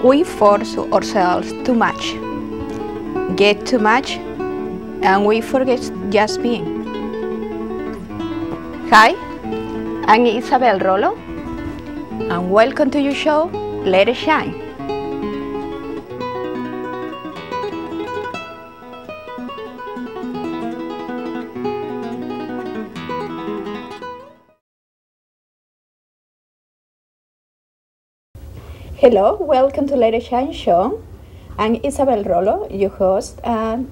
We force ourselves too much, get too much, and we forget just being. Hi, I'm Isabel Rollo, and welcome to your show, Let It Shine. Hello, welcome to Let It Shine show. I'm Isabel Rollo, your host, and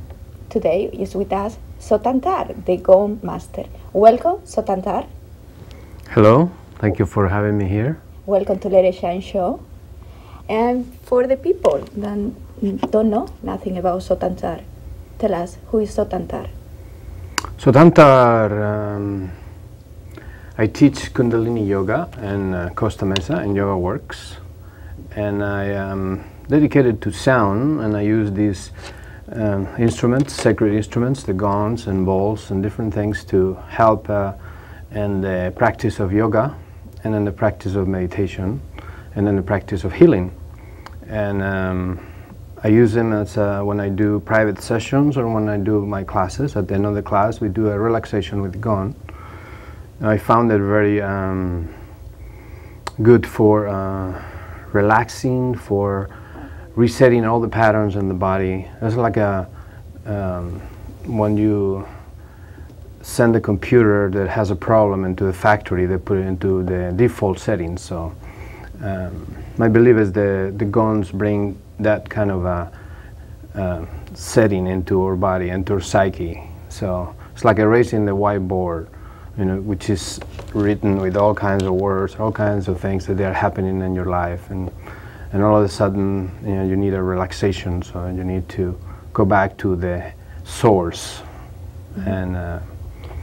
today is with us Sotantar, the Gong master. Welcome, Sotantar. Hello, thank you for having me here. Welcome to Let It Shine show. And for the people that don't know nothing about Sotantar, tell us, who is Sotantar? Sotantar, I teach Kundalini Yoga and Costa Mesa and Yoga Works. And I am dedicated to sound, and I use these instruments, sacred instruments, the gongs and bowls and different things to help in the practice of yoga, and in the practice of meditation, and in the practice of healing. And I use them as when I do private sessions or when I do my classes. At the end of the class, we do a relaxation with gong. I found it very good for relaxing, for resetting all the patterns in the body. It's like when you send a computer that has a problem into the factory, they put it into the default settings. So my belief is the gongs bring that kind of a setting into our body, into our psyche. So it's like erasing the whiteboard, you know, which is written with all kinds of words, all kinds of things that are happening in your life, and all of a sudden, you know, you need a relaxation, so you need to go back to the source. Mm-hmm. And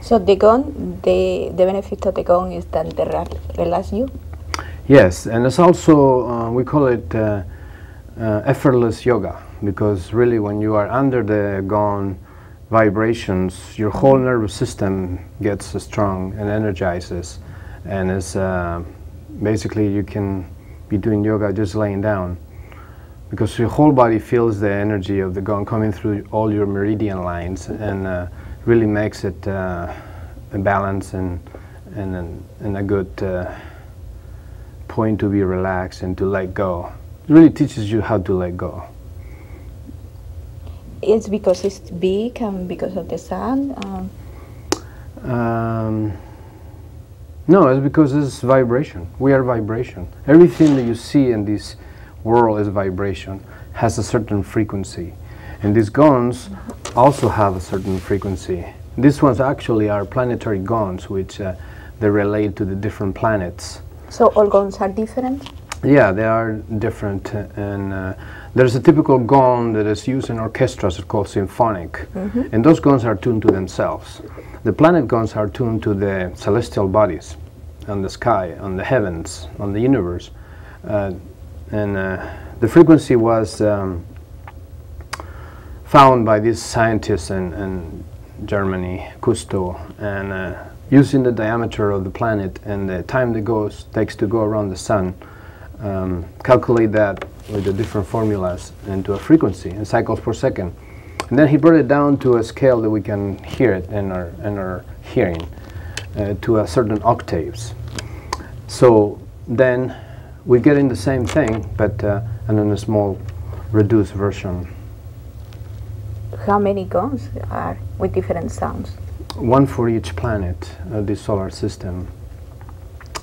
so the gong, the benefit of the gong is that they relax you? Yes, and it's also, we call it effortless yoga, because really when you are under the gong vibrations, your whole nervous system gets strong and energizes, and it's basically you can be doing yoga just laying down, because your whole body feels the energy of the gong coming through all your meridian lines, and really makes it a balance and a good point to be relaxed and to let go. It really teaches you how to let go. It's because it's big and because of the sun? No, it's because it's vibration. We are vibration. Everything that you see in this world is vibration, has a certain frequency. And these gongs also have a certain frequency. These ones actually are planetary gongs, which they relate to the different planets. So all gongs are different? Yeah, they are different, and there's a typical gong that is used in orchestras called symphonic, mm-hmm. and those gongs are tuned to themselves. The planet gongs are tuned to the celestial bodies, on the sky, on the heavens, on the universe, and the frequency was found by these scientists in Germany, Cousteau, and using the diameter of the planet and the time that takes to go around the sun, calculate that with the different formulas into a frequency in cycles per second, and then he brought it down to a scale that we can hear it in our hearing, to a certain octaves. So then we get in the same thing, but in a small reduced version. How many gongs are with different sounds? One for each planet of the solar system.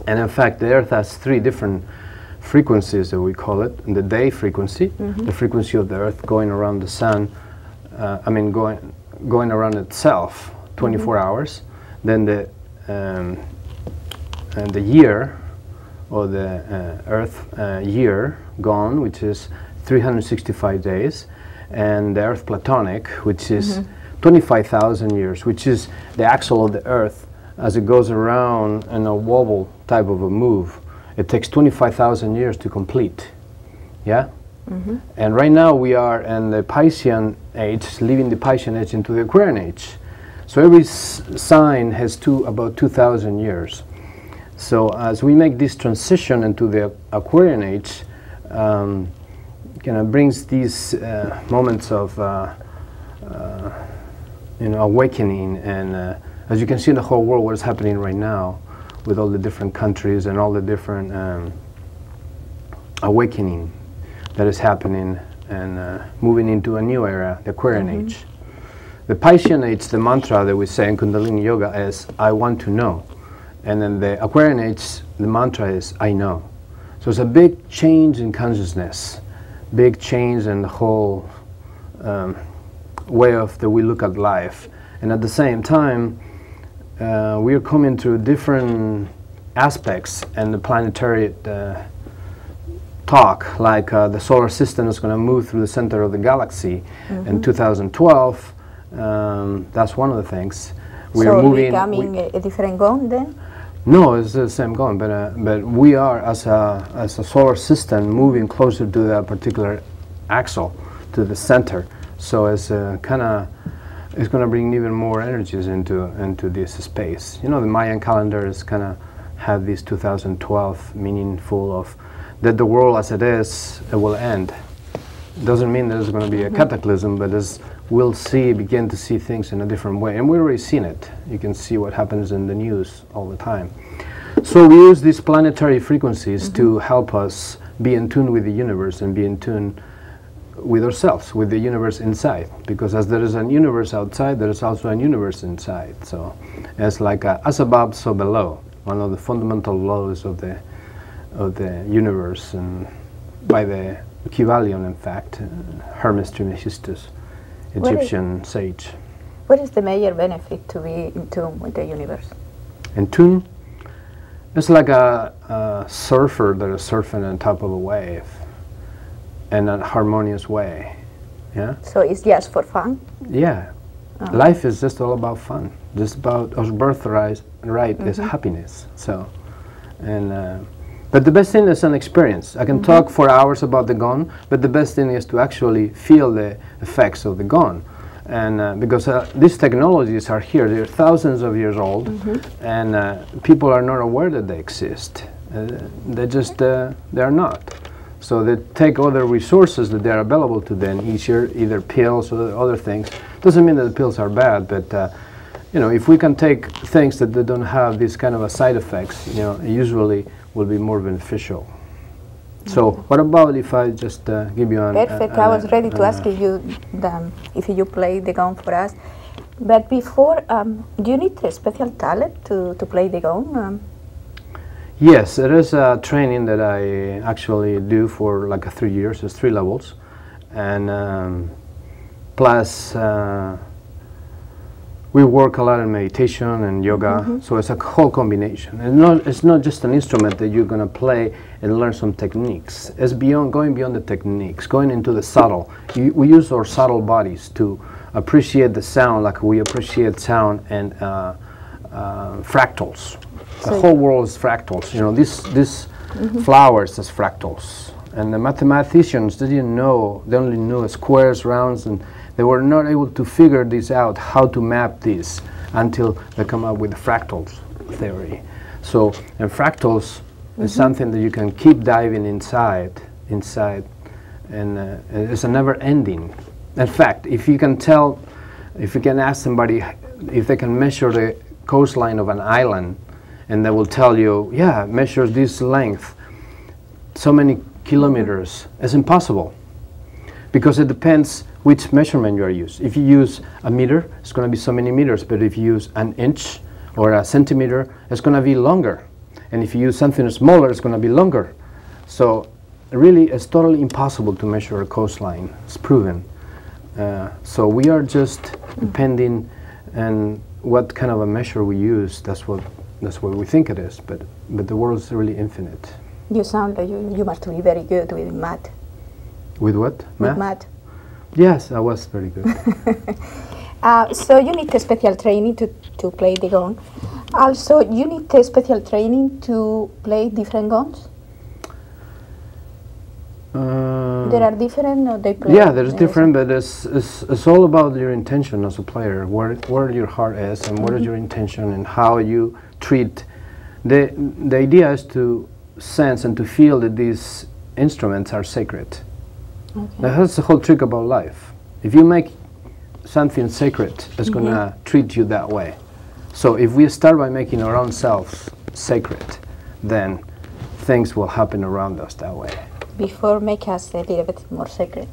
And in fact, the Earth has 3 different frequencies that we call it. The day frequency, mm-hmm. the frequency of the Earth going around the sun, going around itself 24 mm-hmm. hours. Then the year, or the Earth year gone, which is 365 days, and the Earth platonic, which is mm-hmm. 25,000 years, which is the axle of the Earth as it goes around in a wobble type of a move. It takes 25,000 years to complete. Yeah? Mm-hmm. And right now we are in the Piscean age, leaving the Piscean age into the Aquarian age. So every sign has about 2,000 years. So as we make this transition into the Aquarian age, kind of brings these moments of awakening, and as you can see in the whole world, what is happening right now with all the different countries and all the different awakening that is happening, and moving into a new era, the Aquarian age. The Piscean age, the mantra that we say in Kundalini Yoga is, I want to know. And then the Aquarian age, the mantra is, I know. So it's a big change in consciousness, big change in the whole way of that we look at life. And at the same time, we are coming through different aspects and the planetary talk, like the solar system is going to move through the center of the galaxy in 2012. That's one of the things. We are moving. Becoming a different gong then? No, it's the same gong, but we are as a solar system moving closer to that particular axle, to the center. So it's it's going to bring even more energies into this space. You know, the Mayan calendar is kind of have this 2012 meaningful of that the world as it is, it will end. Doesn't mean there's going to be a cataclysm, but we'll begin to see things in a different way. And we've already seen it. You can see what happens in the news all the time. So we use these planetary frequencies to help us be in tune with the universe and be in tune with ourselves, with the universe inside. Because as there is a universe outside, there is also a universe inside. So it's like as above, so below. One of the fundamental laws of the universe, and by the Kybalion, in fact, Hermes Trismegistus, Egyptian sage. What is the major benefit to be in tune with the universe? In tune? It's like a surfer that is surfing on top of a wave in a harmonious way. Yeah. So it's just for fun? Yeah. Life is just all about fun. Just about our birthright is happiness. So, and but the best thing is an experience. I can talk for hours about the gong, but the best thing is to actually feel the effects of the gong. And because these technologies are here, they're thousands of years old, and people are not aware that they exist. They are not. So they take other resources that are available to them, either pills or other things. Doesn't mean that the pills are bad, but if we can take things that they don't have these kind of side effects, usually will be more beneficial. So what about if I just give you an... Perfect. I was ready to ask you if you play the gong for us. But before, do you need a special talent to play the gong? Yes, there is a training that I actually do for like 3 years. There's 3 levels. And plus we work a lot in meditation and yoga, so it's a whole combination. And it's not just an instrument that you're going to play and learn some techniques. It's going beyond the techniques, going into the subtle. We use our subtle bodies to appreciate the sound like we appreciate sound and fractals. The whole world is fractals. These flowers as fractals. And the mathematicians, they didn't know. They only knew squares, rounds, and they were not able to figure this out, how to map this, until they come up with the fractal theory. So, and fractals is something that you can keep diving inside, and it's a never ending. In fact, if you can ask somebody if they can measure the coastline of an island, and they will tell you, yeah, measure this length, so many kilometers, it's impossible. Because it depends which measurement you are using. If you use a meter, it's going to be so many meters, but if you use an inch or a centimeter, it's going to be longer. And if you use something smaller, it's going to be longer. So really, it's totally impossible to measure a coastline. It's proven. So we are just depending on what kind of a measure we use. That's what we think it is, but the world is really infinite. You sound like you must be very good with math. With what? Math? With math. Yes, I was very good. So you need a special training to play the gong. Also, you need a special training to play different gongs? There are different, or they play? Yeah, there's different, but it's all about your intention as a player, where your heart is, and what is your intention, and how you treat. The idea is to sense and to feel that these instruments are sacred. Okay. Now, that's the whole trick about life. If you make something sacred, it's going to treat you that way. So if we start by making our own selves sacred, then things will happen around us that way. Before make us a little bit more sacred,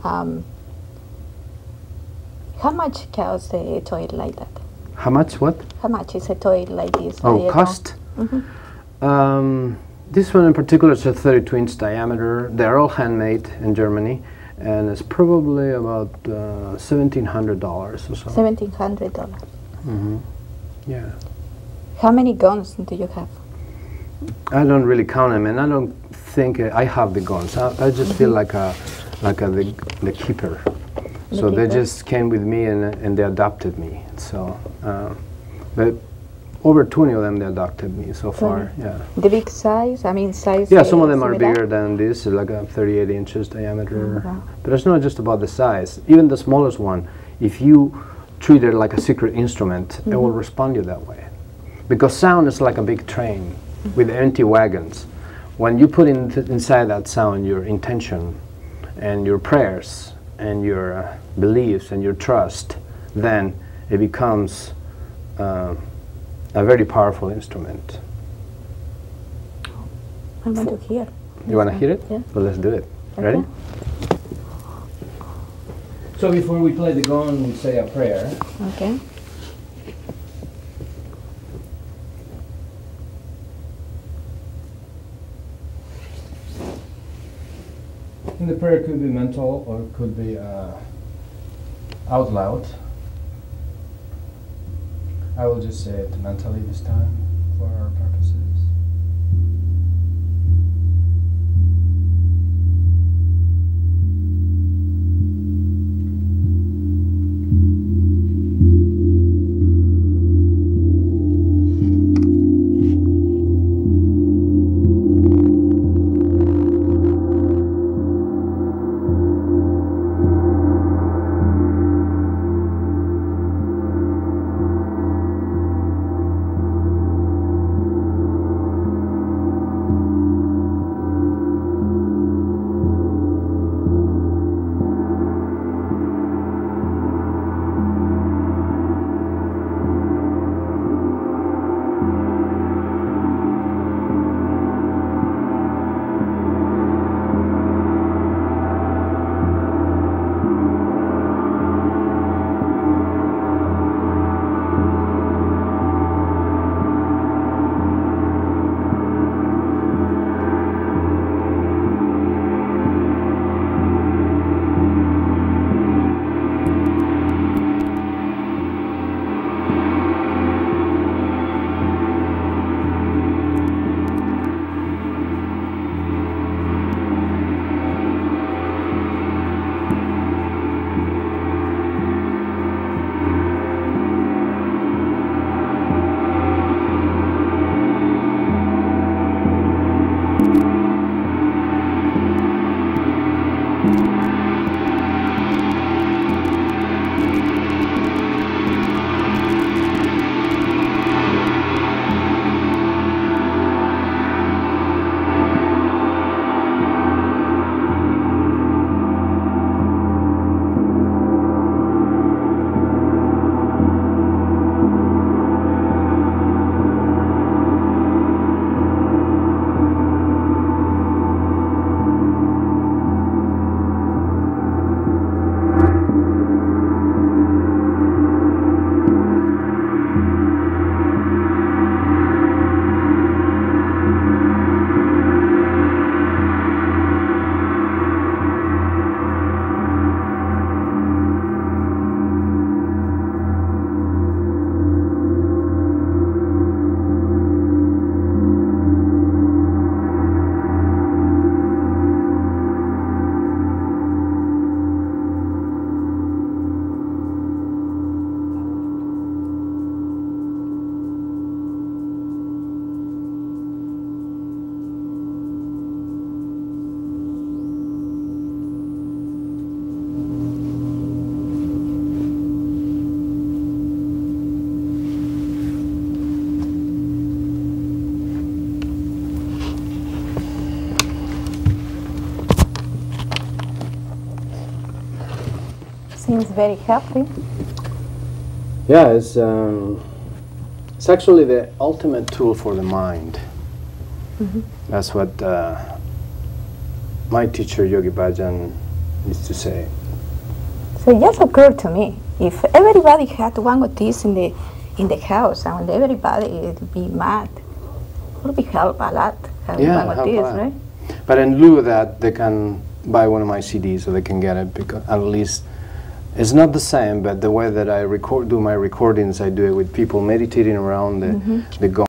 how much costs a toy like that? How much? What? How much is a toy like this? Oh, cost? This one in particular is a 32-inch diameter. They're all handmade in Germany, and it's probably about $1,700 or so. $1,700. Yeah. How many guns do you have? I don't really count them, and I don't think I have the guns. I just feel like the keeper. So they just came with me and they adopted me. So, but over 20 of them they adopted me so far. Yeah. The big size? I mean, size. Yeah, some of them are similar? bigger than this, like a 38 inches diameter. Wow. But it's not just about the size. Even the smallest one, if you treat it like a secret instrument, it will respond to you that way. Because sound is like a big train with empty wagons. When you put inside that sound your intention and your prayers and your beliefs and your trust, then it becomes a very powerful instrument. I want to hear. You want to hear it? Yeah. Well, let's do it. Okay. Ready? So before we play the gong, we say a prayer. Okay. And the prayer could be mental or it could be out loud. I will just say it mentally this time for our purposes. Seems very healthy. Yeah, it's actually the ultimate tool for the mind. That's what my teacher Yogi Bhajan used to say. So it just occurred to me, if everybody had one of these in the house, and everybody would be mad, it would be help a lot having one of these, right? But in lieu of that, they can buy one of my CDs, so they can get it, because at least it's not the same. But the way that I do my recordings, I do it with people meditating around the gong.